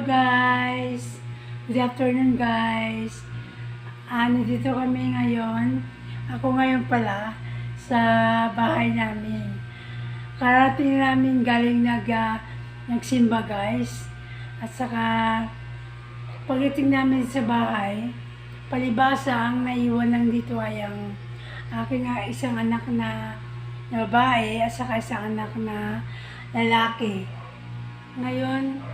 guys! Good afternoon guys! Nandito kami ngayon. Ako ngayon pala sa bahay namin. Karating namin galing nagsimba guys. At saka pagdating namin sa bahay, palibasa ang naiwan lang dito ay ang aking isang anak na babae at saka isang anak na lalaki. Ngayon,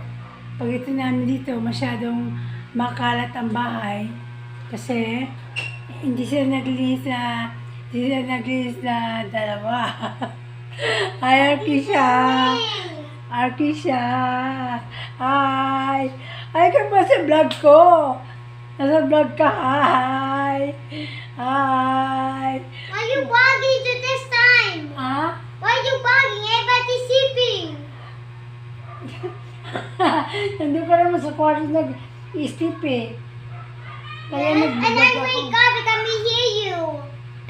pagdating namin dito, masyadong makalat ang bahay kasi hindi sila naglinis na dalawa. Ay, Arkisha! Hi! Ay, ka ba sa vlog ko? Nasa vlog ka, hi! Hi! Why you bugging to this time? Ha? Why you bugging? Everybody's sleeping. Nandun ka naman sa kwarto nag-istip eh. Kaya And I nag-vlog wake ako. up and I hear you.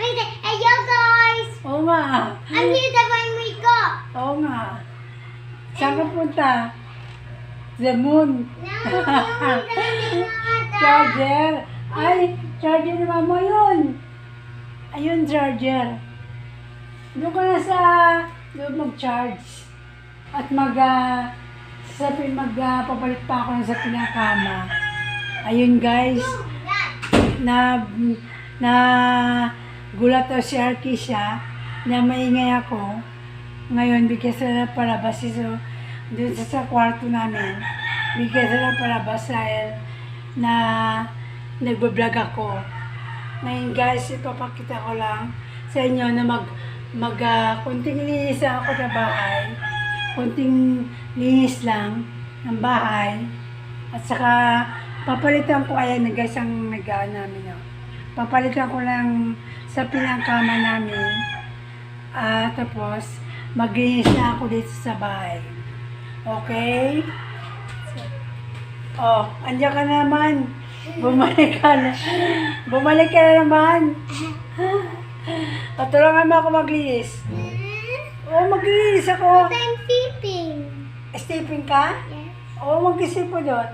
I say, hey, yo guys. Oo nga. I'm here that when we wake up. Oo nga. Saan ka punta? The moon. No, you Charger. Ay, charger ni mama yun. Ayun, charger. Doon ka na doon mag-charge. At papalit pa ako sa pinakama. Ayun guys. Na gulat daw si Arkisha na maingay ako. Ngayon, bigyan sila ng palabas. So, doon sa kwarto namin, bigyan sila ng palabas dahil na nagbablog ako. Ngayon guys, ipapakita ko lang sa inyo na konting linis lang ako sa bahay. Konting linis lang ng bahay. At saka, papalitan ko, ayan na guys ang nagaan namin. Papalitan ko lang sa pinangkama namin. Tapos, maglinis na ako dito sa bahay. Okay? Oh, andiyan ka naman. Bumalik ka na. Bumalik ka na naman. Tulungan mo ako maglinis. Oo, maglinis ako. I'm sleeping. Sleeping ka? Yes. Oo, mag-isip po doon.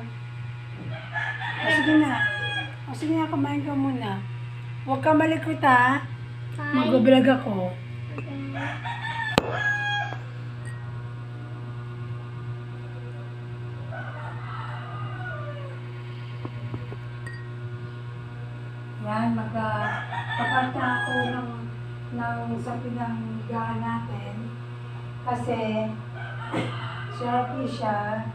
Sige na. Sige na, kumain ka muna. Huwag ka malikot ha. Mag-vlog ako. Yan, magpapanta ako ng sa pinanggaan natin. Kasi, Sharpie siya.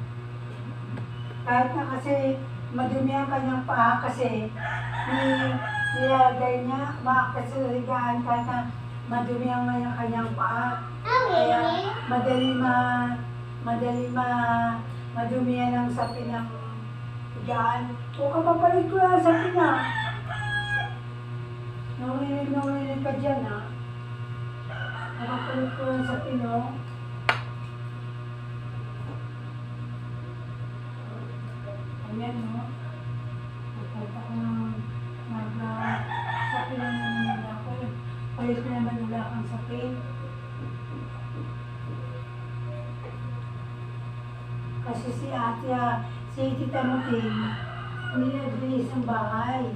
Kahit na kasi madumi ang kanyang paa kasi nilagay niya, maakas sa higaan kahit na madumi ang kanyang paa. Kaya madumi yan ang sa pinanggaan. Kung kapapalit ko lang sa pinang. Nangulinig ka dyan, ha? Nakapalit ko lang sa pino. Ayan, no? Nagpunta ko sa pino naman ako. Palit ko naman wala kang sapin. Kasi si Tita Muting, hindi naglinis ang bahay.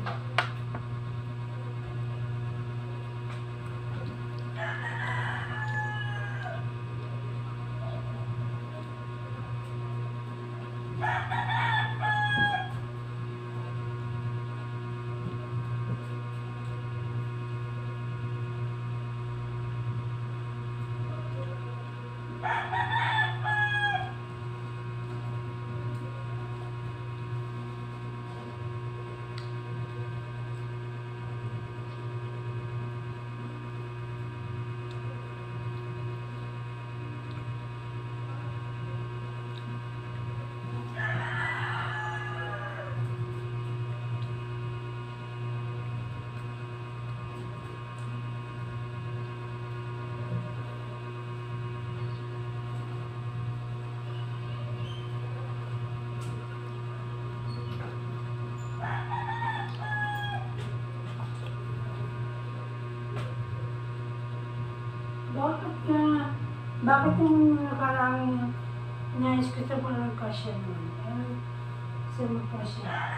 Bakit yung nakarang nais ko sa mga kasya naman? Sama pa siya.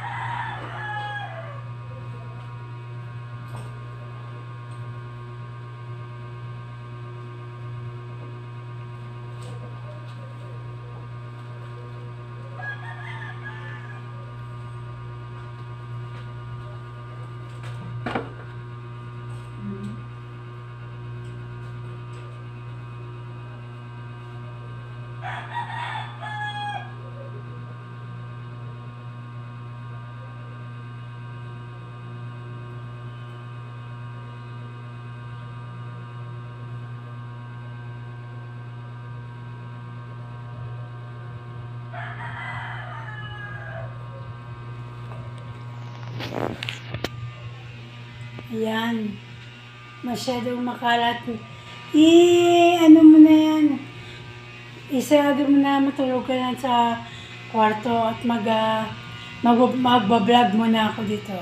Ayan. Masyadong makalat. Ano mo na yan. Isarado mo na, matulog ka na sa kwarto at magbablog mo na ako dito.